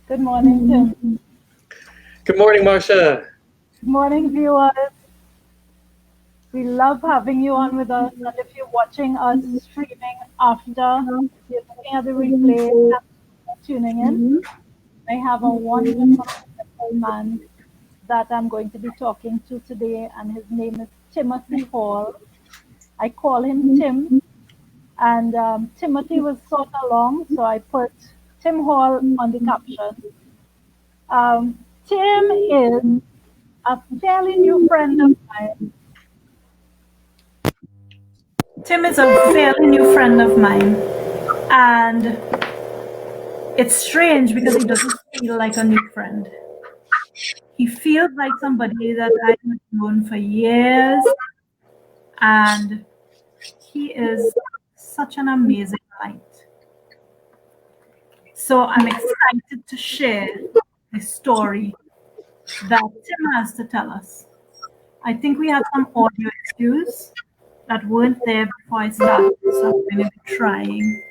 Good morning, Tim. Good morning, Marcia. Good morning, viewers. We love having you on with us. And if you're watching us streaming after, if you're looking at the replay, thank you for tuning in. I have a wonderful, wonderful man that I'm going to be talking to today, and his name is Timothy Hall. I call him Tim, and Timothy was sort of long, so I put Tim Hall on the caption. Tim is a fairly new friend of mine. Tim is a fairly new friend of mine, and it's strange because he doesn't feel like a new friend. He feels like somebody that I've known for years, and he is such an amazing light. So I'm excited to share the story that Tim has to tell us. I think we have some audio issues that weren't there before I started, so I'm going to be trying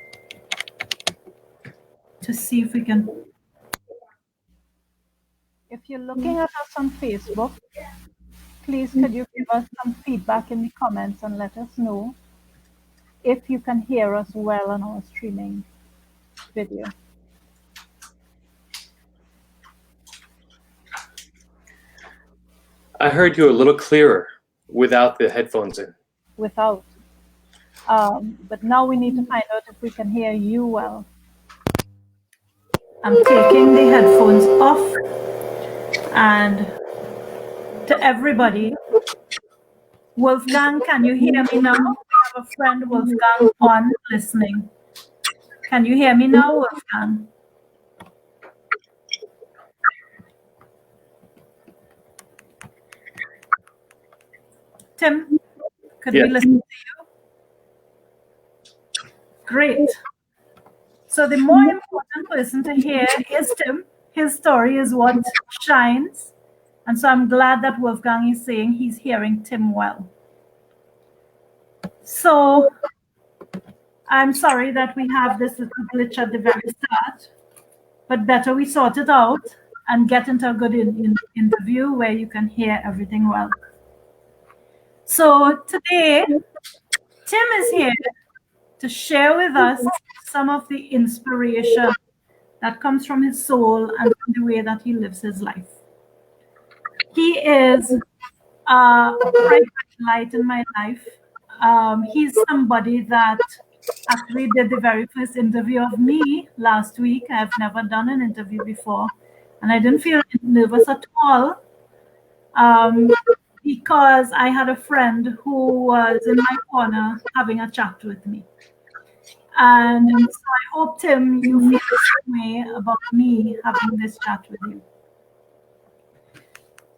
to see if we can. If you're looking at us on Facebook, please could you give us some feedback in the comments and let us know if you can hear us well on our streaming video. I heard you a little clearer without the headphones in. Without. But now we need to find out if we can hear you well. I'm taking the headphones off, and to everybody, Wolfgang, can you hear me now? We have a friend, Wolfgang, on listening. Can you hear me now, Wolfgang? Tim, could we listen to you? Great. So the more important person to hear is Tim. His story is what shines. And so I'm glad that Wolfgang is saying he's hearing Tim well. So I'm sorry that we have this little glitch at the very start, but better we sort it out and get into a good interview where you can hear everything well. So today, Tim is here to share with us some of the inspiration that comes from his soul and from the way that he lives his life. He is a bright light in my life. He's somebody that actually did the very first interview of me last week. I've never done an interview before, and I didn't feel nervous at all because I had a friend who was in my corner having a chat with me. And so I hope, Tim, you feel the same way about me having this chat with you.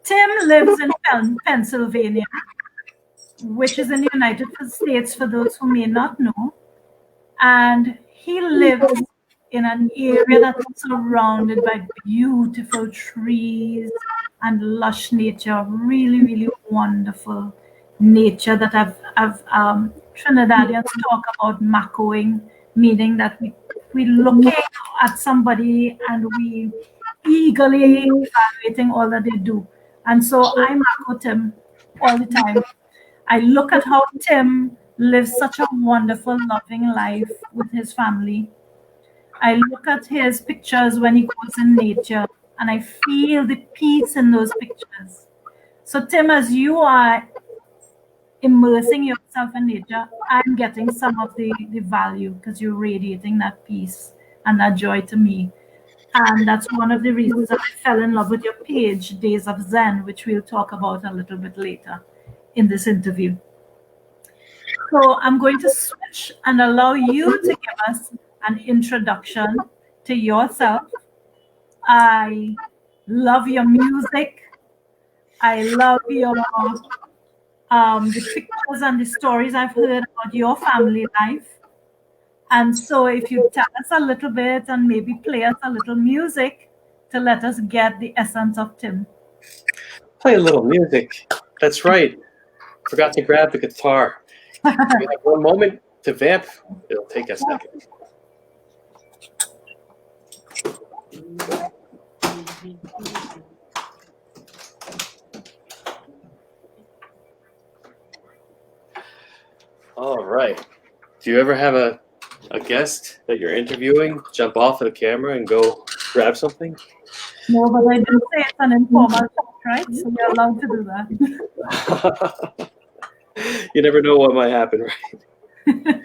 Tim lives in Pennsylvania, which is in the United States for those who may not know. And he lives in an area that is surrounded by beautiful trees and lush nature, really, really wonderful nature that Trinidadians talk about macoing, meaning that we looking at somebody and we eagerly evaluating all that they do. And so I maco Tim all the time. I look at how Tim lives such a wonderful, loving life with his family. I look at his pictures when he goes in nature, and I feel the peace in those pictures. So, Tim, as you are immersing yourself in nature, I'm getting some of the value because you're radiating that peace and that joy to me. And that's one of the reasons that I fell in love with your page, Days of Zen, which we'll talk about a little bit later in this interview. So I'm going to switch and allow you to give us an introduction to yourself. I love your music. I love your the pictures and the stories I've heard about your family life. And so if you tell us a little bit and maybe play us a little music to let us get the essence of Tim. Play a little music. That's right. Forgot to grab the guitar. We have one moment to vamp. It'll take a second. All right. Do you ever have a guest that you're interviewing jump off of the camera and go grab something? No, but I do say it's an informal chat, right? So you're allowed to do that. You never know what might happen, right?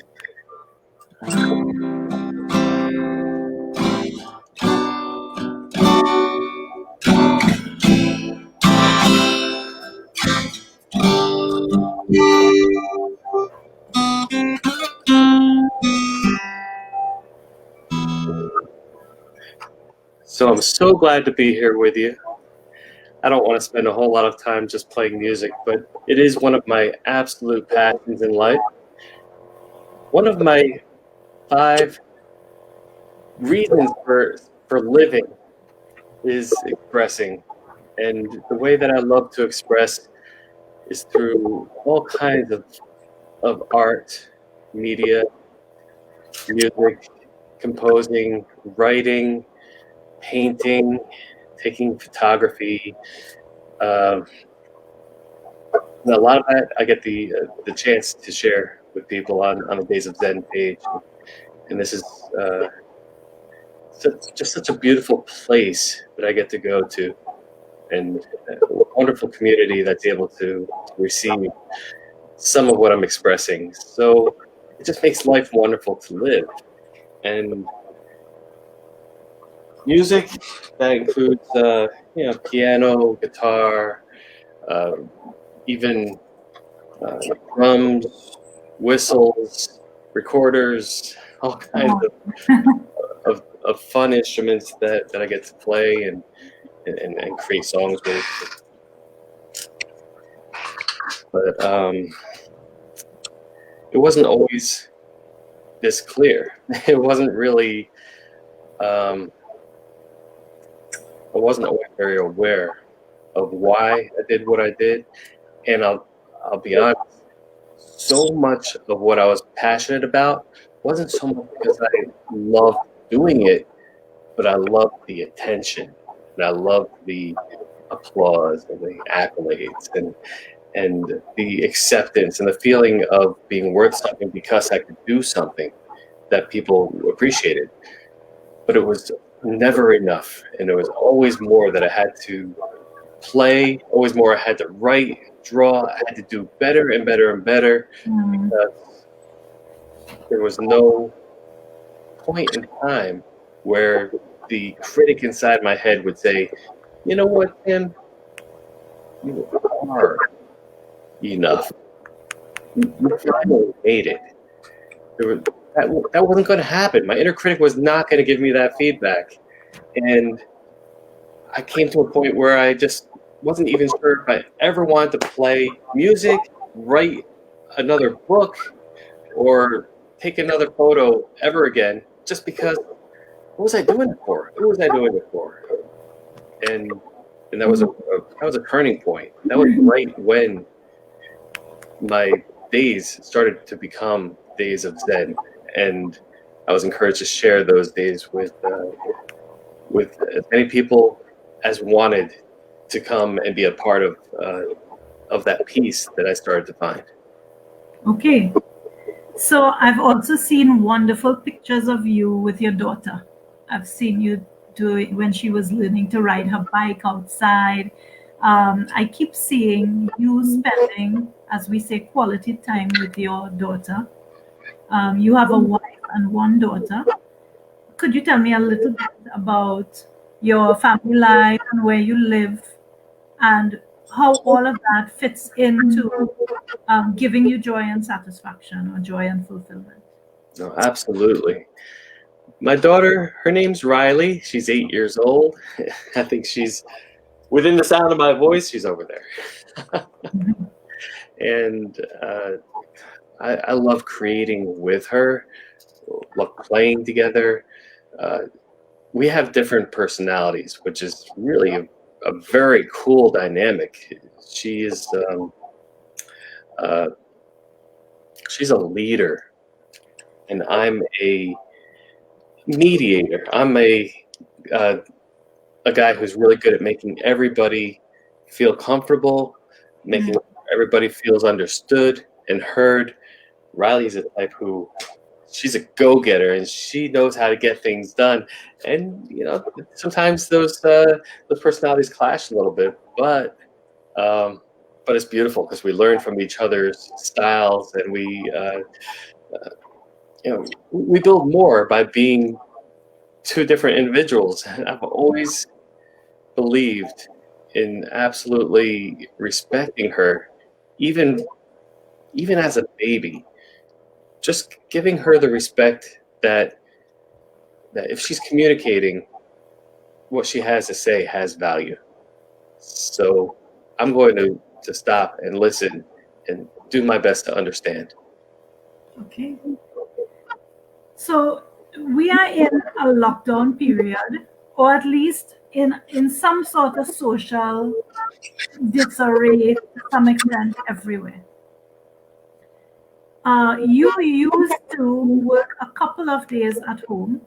So I'm so glad to be here with you. I don't want to spend a whole lot of time just playing music, but it is one of my absolute passions in life. One of my 5 reasons for living is expressing. And the way that I love to express is through all kinds of art, media, music, composing, writing, painting, taking photography. A lot of that I get the chance to share with people on the Days of Zen page, and this is just such a beautiful place that I get to go to, and a wonderful community that's able to receive some of what I'm expressing. So it just makes life wonderful to live. And music that includes piano, guitar, even drums, whistles, recorders, all kinds of fun instruments that I get to play and create songs with. But it wasn't always this clear. It wasn't really. I wasn't always very aware of why I did what I did, and I'll be honest. So much of what I was passionate about wasn't so much because I loved doing it, but I loved the attention, and I loved the applause and the accolades and the acceptance and the feeling of being worth something because I could do something that people appreciated. But it was never enough, and there was always more that I had to play, always more I had to write, draw. I had to do better and better and better because there was no point in time where the critic inside my head would say, you know what, Tim, you are enough. You finally made it. That wasn't going to happen. My inner critic was not going to give me that feedback. And I came to a point where I just wasn't even sure if I ever wanted to play music, write another book, or take another photo ever again, just because what was I doing it for? Who was I doing it for? And that was a turning point. That was right when my days started to become days of Zen, and I was encouraged to share those days with as many people as wanted to come and be a part of that peace that I started to find. Okay. So I've also seen wonderful pictures of you with your daughter. I've seen you do it when she was learning to ride her bike outside. I keep seeing you spending, as we say, quality time with your daughter. You have a wife and one daughter. Could you tell me a little bit about your family life and where you live and how all of that fits into giving you joy and satisfaction or joy and fulfillment? No, absolutely. My daughter, her name's Riley. She's 8 years old. I think she's within the sound of my voice. She's over there. And I love creating with her, love playing together. We have different personalities, which is really a very cool dynamic. She is she's a leader, and I'm a mediator. I'm a a guy who's really good at making everybody feel comfortable, making everybody feels understood and heard. Riley's a type who she's a go-getter and she knows how to get things done. And sometimes those personalities clash a little bit, but it's beautiful because we learn from each other's styles, and we build more by being two different individuals. And I've always believed in absolutely respecting her, even as a baby. Just giving her the respect that if she's communicating, what she has to say has value. So I'm going to stop and listen and do my best to understand. Okay. So we are in a lockdown period, or at least in some sort of social disarray to some extent everywhere. You used to work a couple of days at home,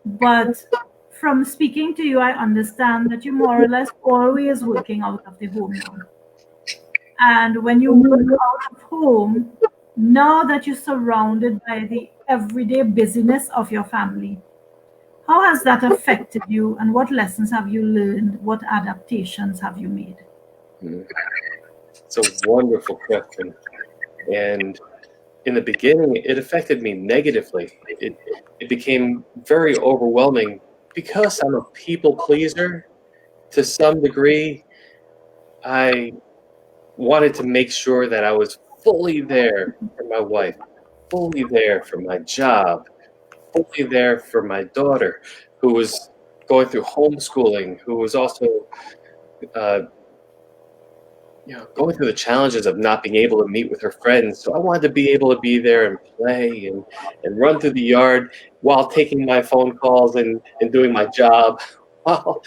but from speaking to you, I understand that you're more or less always working out of the home now. And when you work out of home, now that you're surrounded by the everyday busyness of your family, how has that affected you, and what lessons have you learned? What adaptations have you made? It's a wonderful question. And in the beginning, it affected me negatively. It became very overwhelming because I'm a people pleaser to some degree. I wanted to make sure that I was fully there for my wife, fully there for my job, fully there for my daughter, who was going through homeschooling, who was also going through the challenges of not being able to meet with her friends. So I wanted to be able to be there and play and run through the yard while taking my phone calls and doing my job, while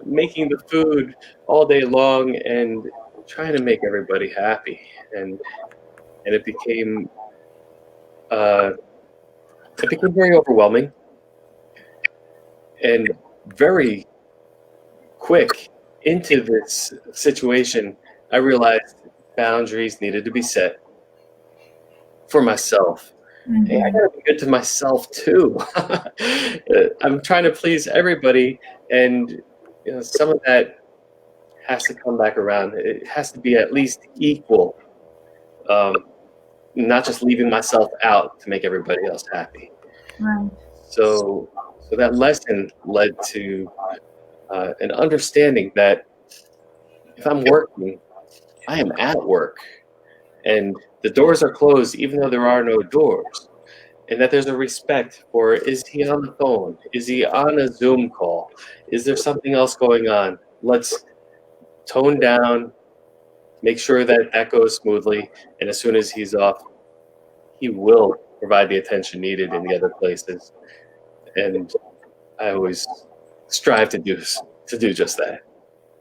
making the food all day long and trying to make everybody happy. And it became very overwhelming and very quick. Into this situation, I realized boundaries needed to be set for myself. Hey, I gotta be good to myself too. I'm trying to please everybody, and some of that has to come back around. It has to be at least equal, not just leaving myself out to make everybody else happy. Right. So that lesson led to an understanding that if I'm working, I am at work, and the doors are closed even though there are no doors, and that there's a respect for, is he on the phone? Is he on a Zoom call? Is there something else going on? Let's tone down, make sure that goes smoothly, and as soon as he's off, he will provide the attention needed in the other places. And I always strive to do just that.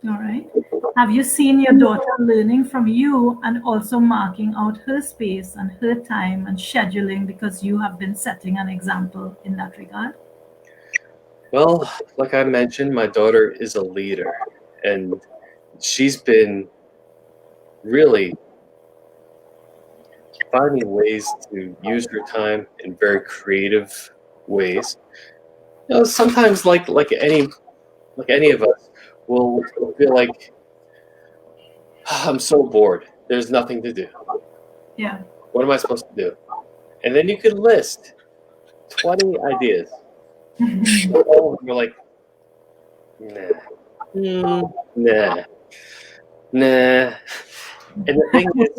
All right. Have you seen your daughter learning from you and also marking out her space and her time and scheduling because you have been setting an example in that regard? Well, like I mentioned, my daughter is a leader, and she's been really finding ways to use her time in very creative ways. Sometimes like any of us, we'll feel like, I'm so bored. There's nothing to do. Yeah. What am I supposed to do? And then you could list 20 ideas. All of them are like, nah. And the thing is,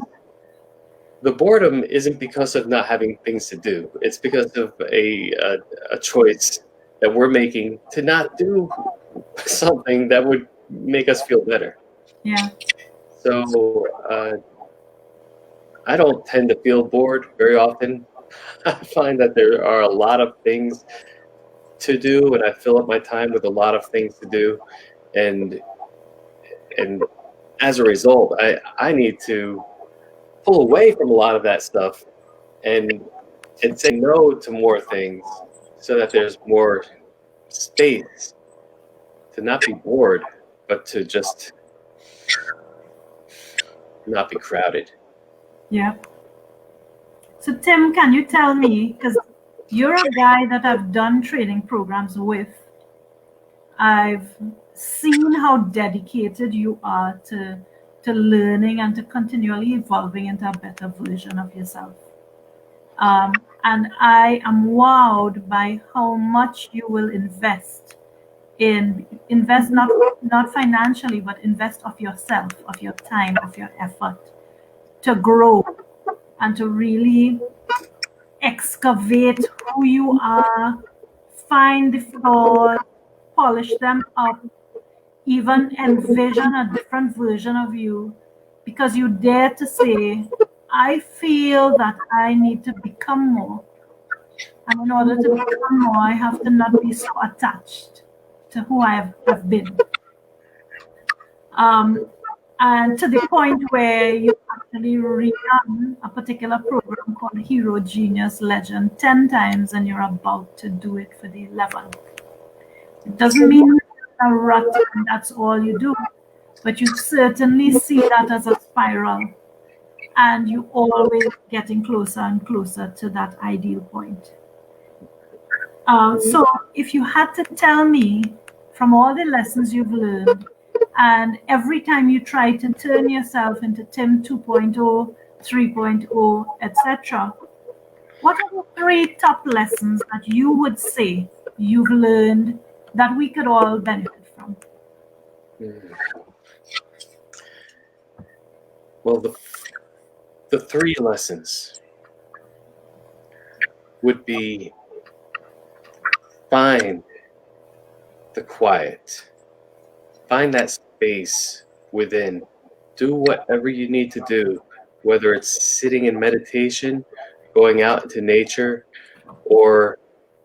the boredom isn't because of not having things to do. It's because of a choice that we're making to not do something that would make us feel better. Yeah. So I don't tend to feel bored very often. I find that there are a lot of things to do, and I fill up my time with a lot of things to do, and as a result, I need to pull away from a lot of that stuff and say no to more things so that there's more space not be bored, but to just not be crowded. Yeah. So Tim, can you tell me, because you're a guy that I've done training programs with, I've seen how dedicated you are to learning and to continually evolving into a better version of yourself. And I am wowed by how much you will invest not financially, but invest of yourself, of your time, of your effort to grow and to really excavate who you are, find the flaws, polish them up, even envision a different version of you, because you dare to say, I feel that I need to become more. And in order to become more, I have to not be so attached to who have been. Um, and to the point where you actually rerun a particular program called Hero Genius Legend 10 times and you're about to do it for the 11th. It doesn't mean you're a rut and that's all you do, but you certainly see that as a spiral and you always getting closer and closer to that ideal point. So if you had to tell me from all the lessons you've learned, and every time you try to turn yourself into Tim 2.0, 3.0, etc., what are the 3 top lessons that you would say you've learned that we could all benefit from? Well, the 3 lessons would be: find the quiet, find that space within, do whatever you need to do, whether it's sitting in meditation, going out into nature, or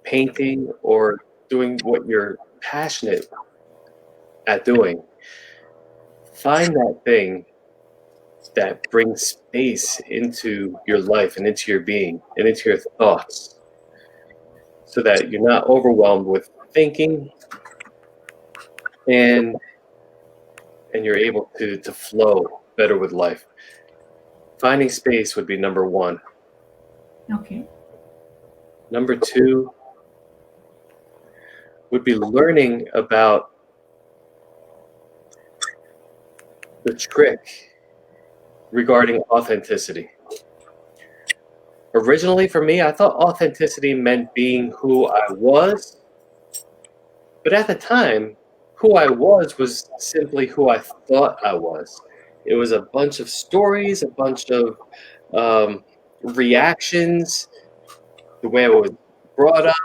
painting, or doing what you're passionate at doing. Find that thing that brings space into your life and into your being and into your thoughts, so that you're not overwhelmed with thinking, and you're able to flow better with life. Finding space would be number 1. Okay. Number 2 would be learning about the trick regarding authenticity. Originally, for me, I thought authenticity meant being who I was, but at the time, who I was simply who I thought I was. It was a bunch of stories, a bunch of reactions, the way I was brought up,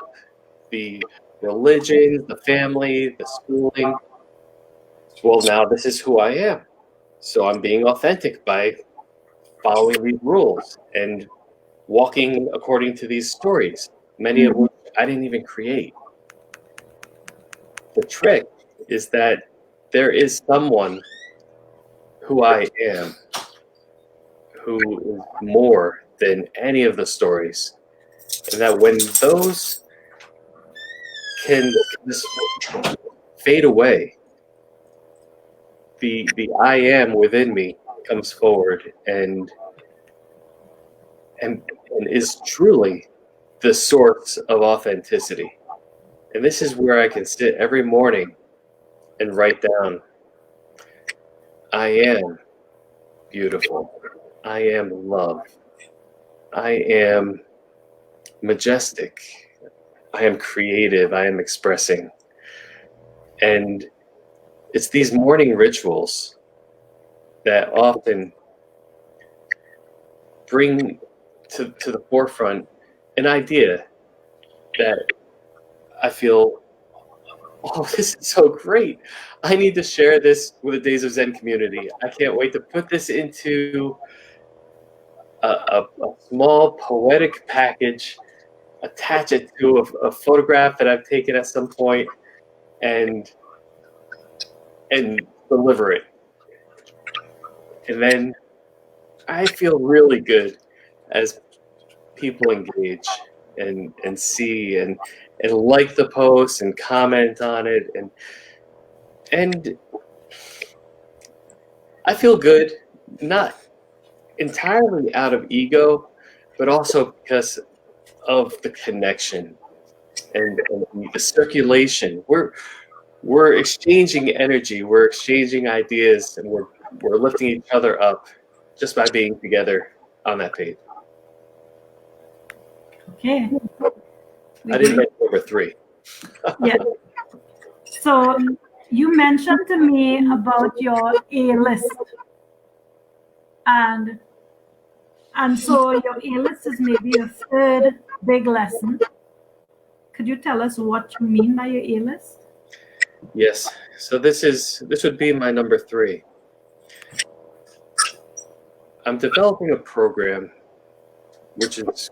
the religion, the family, the schooling. Well, now this is who I am. So I'm being authentic by following these rules and walking according to these stories, many of which I didn't even create. The trick is that there is someone who I am, who is more than any of the stories. And that when those can just fade away, the I am within me comes forward and is truly the source of authenticity. And this is where I can sit every morning and write down, I am beautiful. I am love. I am majestic. I am creative. I am expressing. And it's these morning rituals that often bring to the forefront an idea that I feel, oh, this is so great. I need to share this with the Days of Zen community. I can't wait to put this into a small poetic package, attach it to a photograph that I've taken at some point, and deliver it. And then I feel really good as people engage and see and like the post and comment on it, and And I feel good, not entirely out of ego, but also because of the connection and the circulation. We're exchanging energy, we're exchanging ideas, and we're lifting each other up just by being together on that page. Okay. I didn't make number 3. Yeah. So you mentioned to me about your A list, and so your A list is maybe your third big lesson. Could you tell us what you mean by your A list? Yes. So this would be my number 3. I'm developing a program which is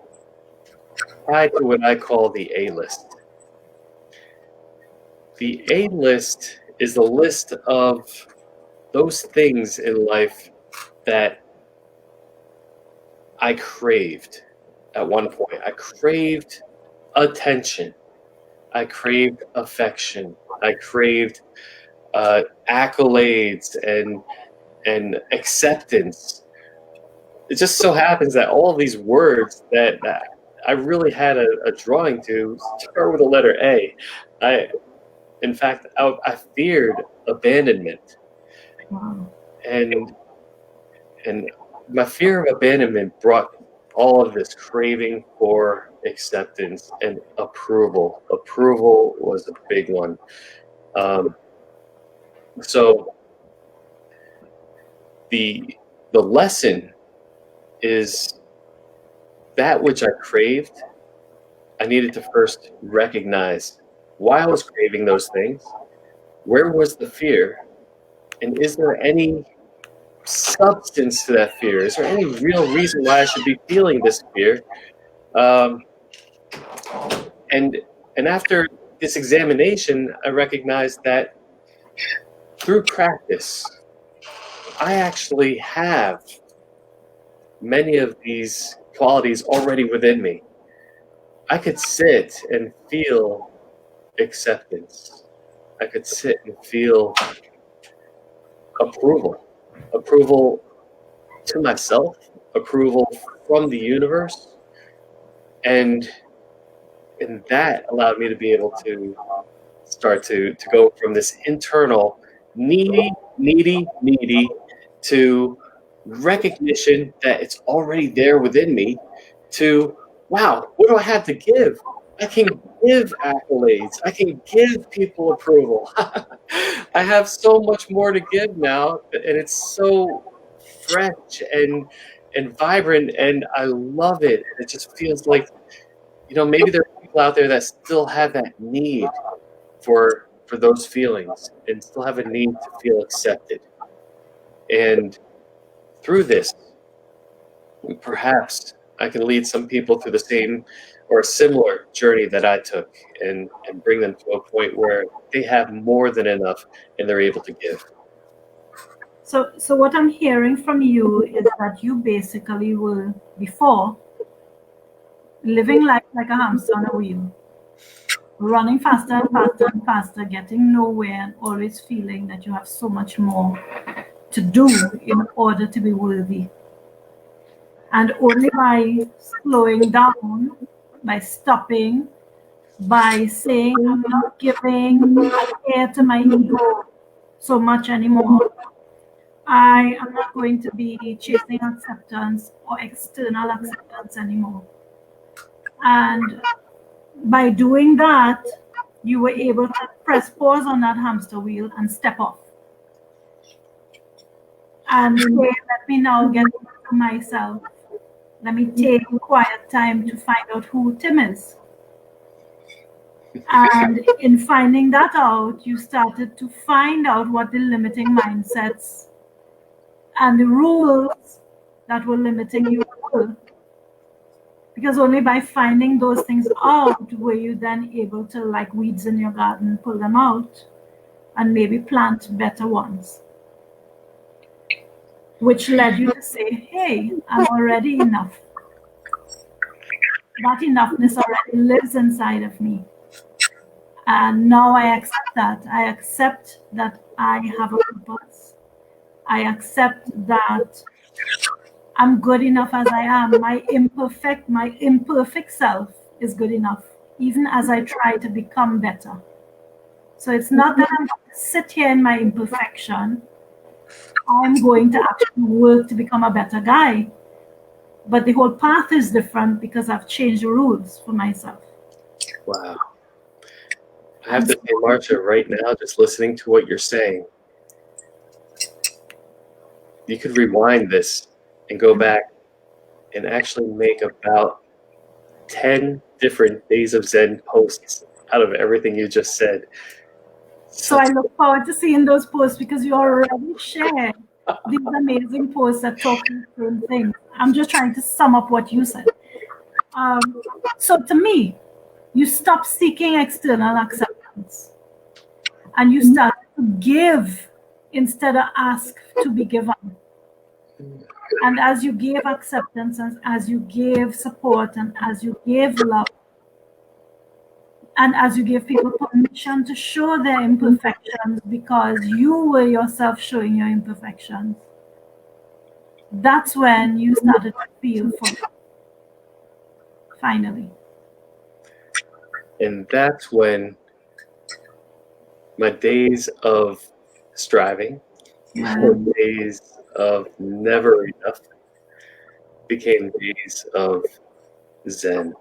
tied to what I call the A list. The A list is the list of those things in life that I craved at one point. I craved attention. I craved affection. I craved accolades and acceptance. It just so happens that all of these words that I really had a drawing to start with the letter A. In fact, I feared abandonment. Wow. And my fear of abandonment brought all of this craving for acceptance and approval. Approval was a big one. So the lesson is that which I craved, I needed to first recognize why I was craving those things, where was the fear, and is there any substance to that fear? Is there any real reason why I should be feeling this fear? And after this examination, I recognized that through practice, I actually have many of these qualities already within me. I could sit and feel acceptance. I could sit and feel approval to myself, approval from the universe, and that allowed me to be able to start to go from this internal needy to recognition that it's already there within me to, wow, what do I have to give? I can give accolades. I can give people approval. I have so much more to give now, and it's so fresh and vibrant, and I love it. It just feels like, maybe there are people out there that still have that need for those feelings and still have a need to feel accepted. And through this, perhaps I can lead some people through the same or a similar journey that I took and bring them to a point where they have more than enough and they're able to give. So what I'm hearing from you is that you basically were, before, living life like a hamster on a wheel, running faster and faster and faster, getting nowhere, and always feeling that you have so much more to do in order to be worthy. And only by slowing down, by stopping, by saying, I'm not giving air to my ego so much anymore. I am not going to be chasing acceptance or external acceptance anymore. And by doing that, you were able to press pause on that hamster wheel and step off. And say, let me now get to myself. Let me take quiet time to find out who Tim is. And in finding that out, you started to find out what the limiting mindsets and the rules that were limiting you were. Because only by finding those things out were you then able to, like weeds in your garden, pull them out and maybe plant better ones. Which led you to say, hey, I'm already enough. That enoughness already lives inside of me. And now I accept that. I accept that I have a purpose. I accept that I'm good enough as I am. My imperfect self is good enough, even as I try to become better. So it's not that I'm going to sit here in my imperfection. I'm going to actually work to become a better guy. But the whole path is different because I've changed the rules for myself. Wow. I have to say, Marsha, right now, just listening to what you're saying, you could rewind this and go back and actually make about 10 different Days of Zen posts out of everything you just said. So I look forward to seeing those posts because you already shared these amazing posts that talk to the same thing. I'm just trying to sum up what you said. So to me, you stop seeking external acceptance and you start to give instead of ask to be given. And as you gave acceptance, and as you gave support, and as you gave love, and as you give people permission to show their imperfections because you were yourself showing your imperfections, that's when you started to feel full. Finally. And that's when my days of striving, my days of never enough, became days of Zen.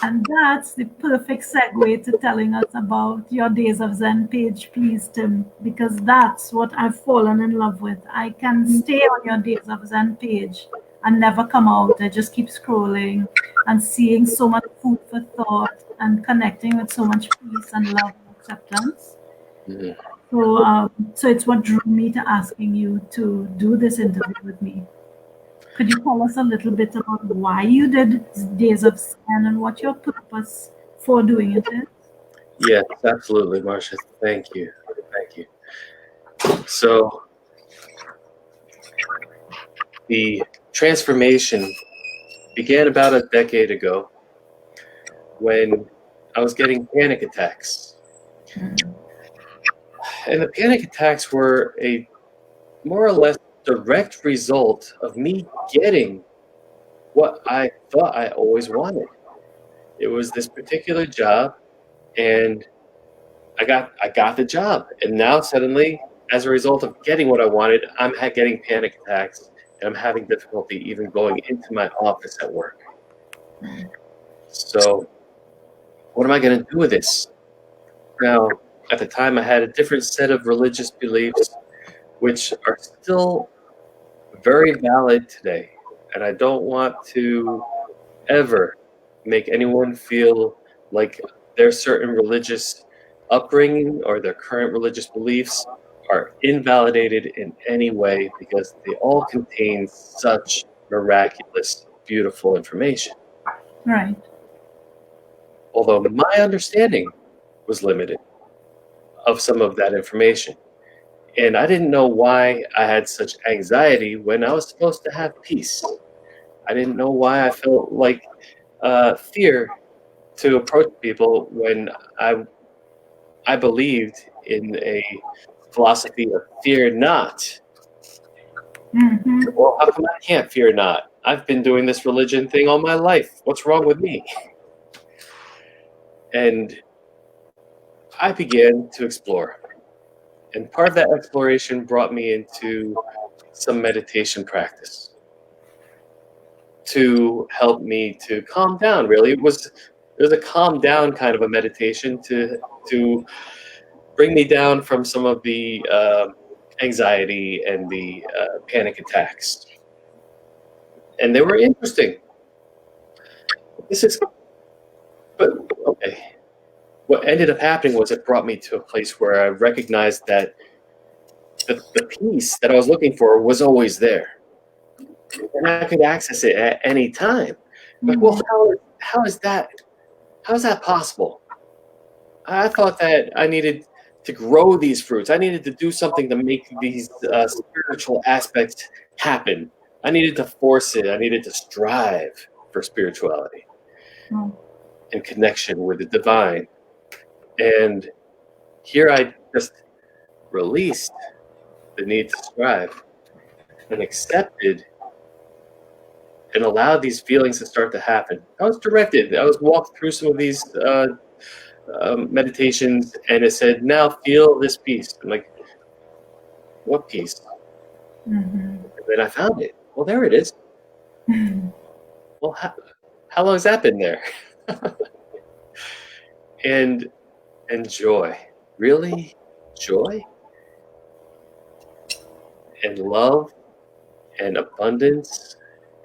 And that's the perfect segue to telling us about your Days of Zen page, please, Tim, because that's what I've fallen in love with. I can stay on your Days of Zen page and never come out. I just keep scrolling and seeing so much food for thought and connecting with so much peace and love and acceptance. Mhm. So it's what drew me to asking you to do this interview with me. Could you tell us a little bit about why you did Days of Zen and what your purpose for doing it is? Yes, absolutely, Marsha. Thank you. Thank you. So, the transformation began about a decade ago when I was getting panic attacks. And the panic attacks were a more or less direct result of me getting what I thought I always wanted. It was this particular job, and I got the job, and now suddenly, as a result of getting what I wanted, I'm getting panic attacks, and I'm having difficulty even going into my office at work. So, what am I going to do with this? Now, at the time, I had a different set of religious beliefs, which are still very valid today, and I don't want to ever make anyone feel like their certain religious upbringing or their current religious beliefs are invalidated in any way because they all contain such miraculous, beautiful information. Right. Although my understanding was limited of some of that information. And I didn't know why I had such anxiety when I was supposed to have peace. I didn't know why I felt like fear to approach people when I believed in a philosophy of fear not. Mm-hmm. Well, how come I can't fear not? I've been doing this religion thing all my life. What's wrong with me? And I began to explore. And part of that exploration brought me into some meditation practice to help me to calm down. Really, it was a calm down kind of a meditation to bring me down from some of the anxiety and the panic attacks. And they were interesting. This is, but okay. What ended up happening was it brought me to a place where I recognized that the peace that I was looking for was always there, and I could access it at any time. Like, well, how is that? How is that possible? I thought that I needed to grow these fruits. I needed to do something to make these spiritual aspects happen. I needed to force it. I needed to strive for spirituality and connection with the divine. And here I just released the need to strive and accepted and allowed these feelings to start to happen. I was directed. I was walked through some of these meditations, and it said, "Now feel this peace." I'm like, "What peace?" Mm-hmm. And then I found it. Well, there it is. Well, how long has that been there? and joy, really, joy and love and abundance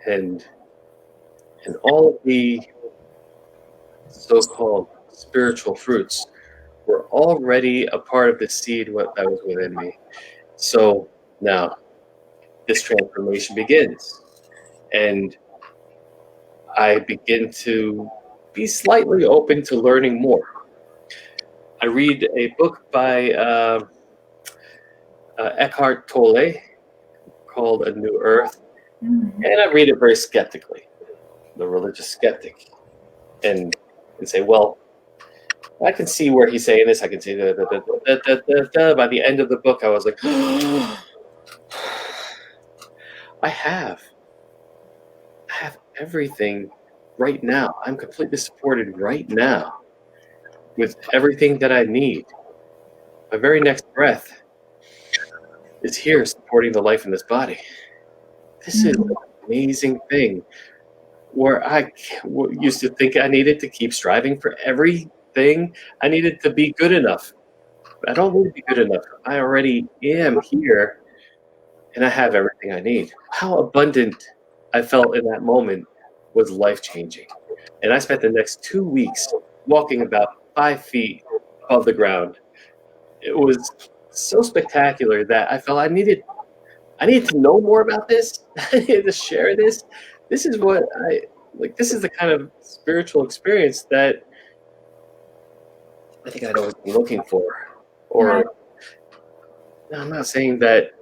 and all of the so-called spiritual fruits were already a part of the seed that was within me. So now this transformation begins, and I begin to be slightly open to learning more. I read a book by Eckhart Tolle called A New Earth, and I read it very skeptically, the religious skeptic, and say, well, I can see where he's saying this. I can see by the end of the book, I was like, I have everything right now. I'm completely supported right now with everything that I need. My very next breath is here supporting the life in this body. This is an amazing thing, where I used to think I needed to keep striving for everything. I needed to be good enough. I don't need to be good enough. I already am here, and I have everything I need. How abundant I felt in that moment was life-changing. And I spent the next 2 weeks walking about 5 feet above the ground. It was so spectacular that I felt I needed to know more about this. I needed to share this. This is what I like. This is the kind of spiritual experience that I think I'd always been looking for. Or, I'm not saying that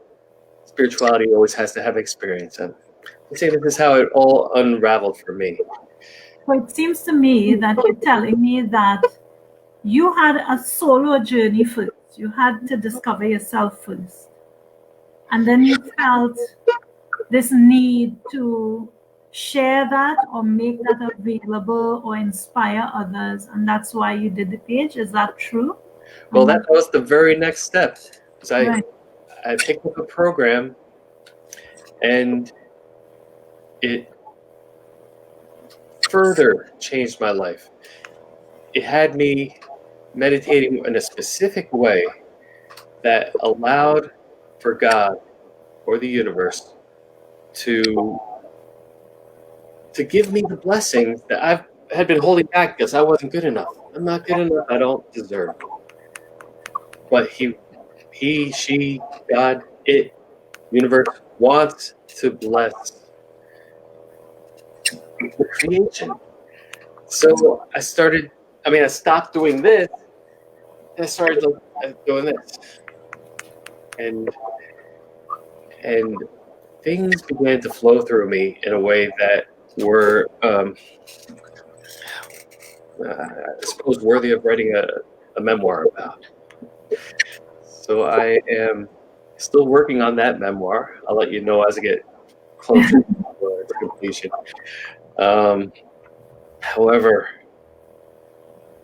spirituality always has to have experience. I'm saying that this is how it all unraveled for me. So it seems to me that you're telling me that you had a solo journey first. You had to discover yourself first. And then you felt this need to share that or make that available or inspire others. And that's why you did the page. Is that true? Well, that was the very next step. Right. I picked up a program, and it further changed my life. It had me meditating in a specific way that allowed for God or the universe to give me the blessings that I had been holding back because I wasn't good enough. I'm not good enough. I don't deserve. But he, she, God, it, universe wants to bless the creation. So I stopped doing this, and I started doing this. And things began to flow through me in a way that were, I suppose, worthy of writing a memoir about. So I am still working on that memoir. I'll let you know as I get closer to completion. However,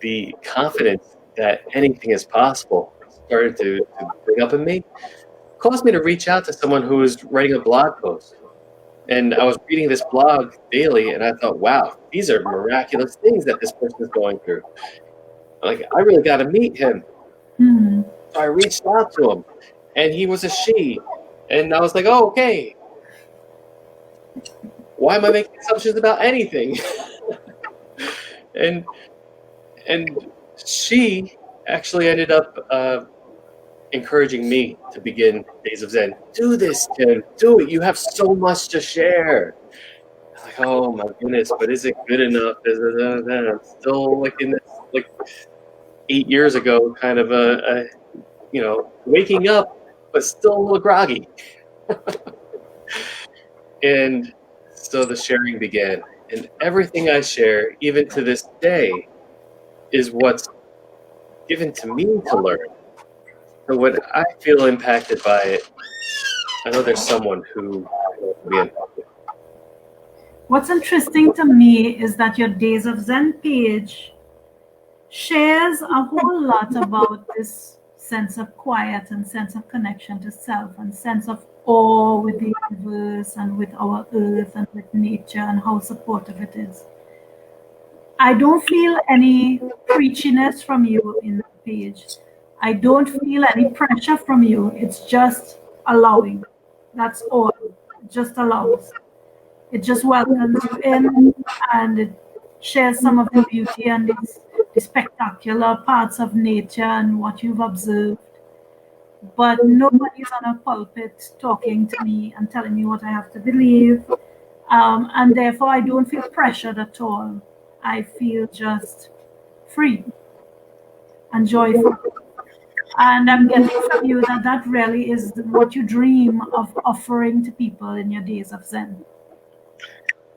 the confidence that anything is possible started to bring up in me, caused me to reach out to someone who was writing a blog post. And I was reading this blog daily, and I thought, wow, these are miraculous things that this person is going through. Like, I really got to meet him. Mm-hmm. So I reached out to him, and he was a she. And I was like, oh, okay. Why am I making assumptions about anything? and she actually ended up encouraging me to begin Days of Zen. Do this, Tim. Do it. You have so much to share. I'm like, oh my goodness, but is it good enough? I'm still like in this, like 8 years ago, kind of waking up, but still a little groggy. And so the sharing began, and everything I share, even to this day, is what's given to me to learn. So when I feel impacted by it, I know there's someone who can also be impacted. What's interesting to me is that your Days of Zen page shares a whole lot about this sense of quiet and sense of connection to self and sense of awe with the universe and with our earth and with nature and how supportive it is. I don't feel any preachiness from you in the page. I don't feel any pressure from you. It's just allowing. That's all. It just allows. It just welcomes you in, and it shares some of the beauty and the spectacular parts of nature and what you've observed. But nobody's on a pulpit talking to me and telling me what I have to believe. And therefore, I don't feel pressured at all. I feel just free and joyful. And I'm getting from you that that really is what you dream of offering to people in your Days of Zen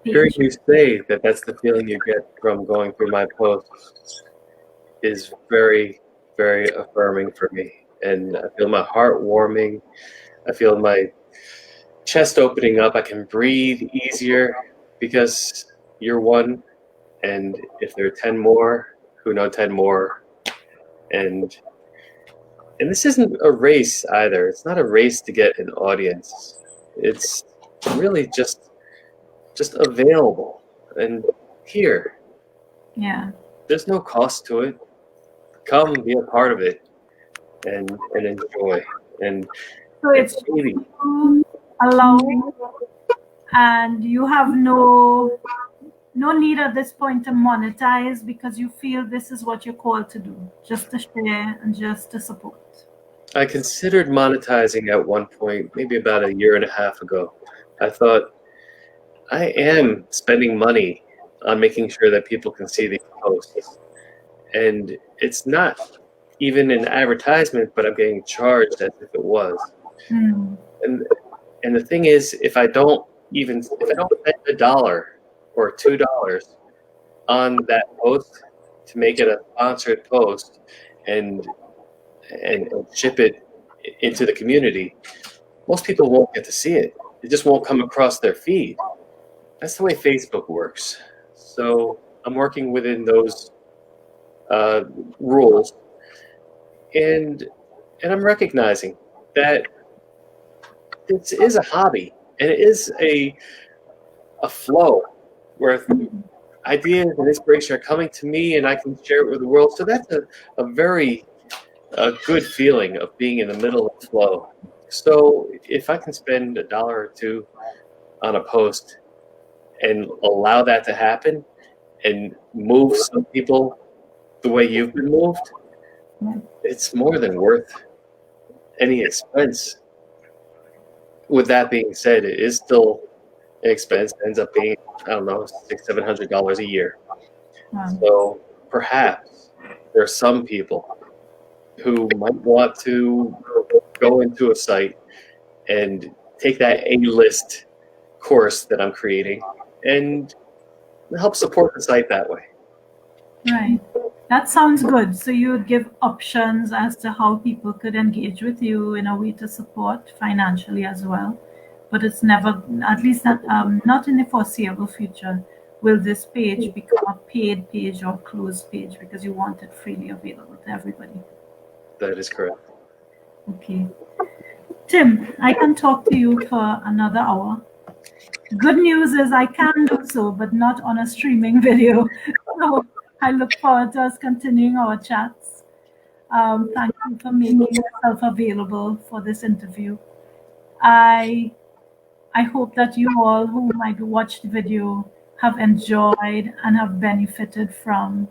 Hearing page. you say that that's the feeling you get from going through my posts is very, very affirming for me. And I feel my heart warming. I feel my chest opening up. I can breathe easier because you're one. And if there are 10 more, who know 10 more. And this isn't a race either. It's not a race to get an audience. It's really just available and here. Yeah. There's no cost to it. Come be a part of it and enjoy. And So it's maybe you allowing, and you have no need at this point to monetize because you feel this is what you're called to do, just to share and just to support. I considered monetizing at one point, maybe about a year and a half ago. I thought, I am spending money on making sure that people can see these posts. And it's not even an advertisement, but I'm getting charged as if it was. Mm. And the thing is, if I don't spend $1 or $2 on that post to make it a sponsored post and ship it into the community, most people won't get to see it. It just won't come across their feed. That's the way Facebook works. So I'm working within those rules, and I'm recognizing that this is a hobby and it is a flow where ideas and inspiration are coming to me and I can share it with the world. So that's a very good feeling of being in the middle of flow. So if I can spend $1 or $2 on a post and allow that to happen and move some people the way you've been moved, it's more than worth any expense. With that being said, it is still an expense. It ends up being, I don't know, $600-700 a year. Wow. So perhaps there are some people who might want to go into a site and take that A-list course that I'm creating and help support the site that way. Right. That sounds good. So you would give options as to how people could engage with you in a way to support financially as well. But it's never, at least not in the foreseeable future, will this page become a paid page or closed page because you want it freely available to everybody. That is correct. Okay. Tim, I can talk to you for another hour. Good news is I can do so, but not on a streaming video. So I look forward to us continuing our chats. Thank you for making yourself available for this interview. I hope that you all who might watch the video have enjoyed and have benefited from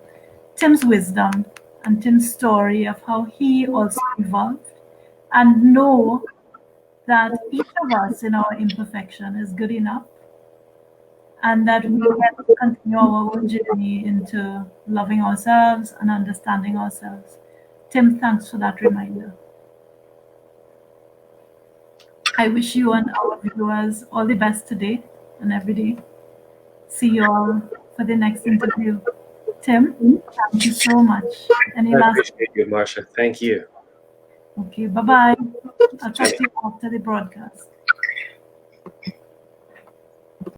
Tim's wisdom and Tim's story of how he also evolved, and know that each of us in our imperfection is good enough, and that we get to continue our own journey into loving ourselves and understanding ourselves. Tim, thanks for that reminder. I wish you and our viewers all the best today and every day. See you all for the next interview. Tim, thank you so much. Any I last? appreciate you, Marsha. Thank you. Okay, bye bye. I'll talk to you after the broadcast.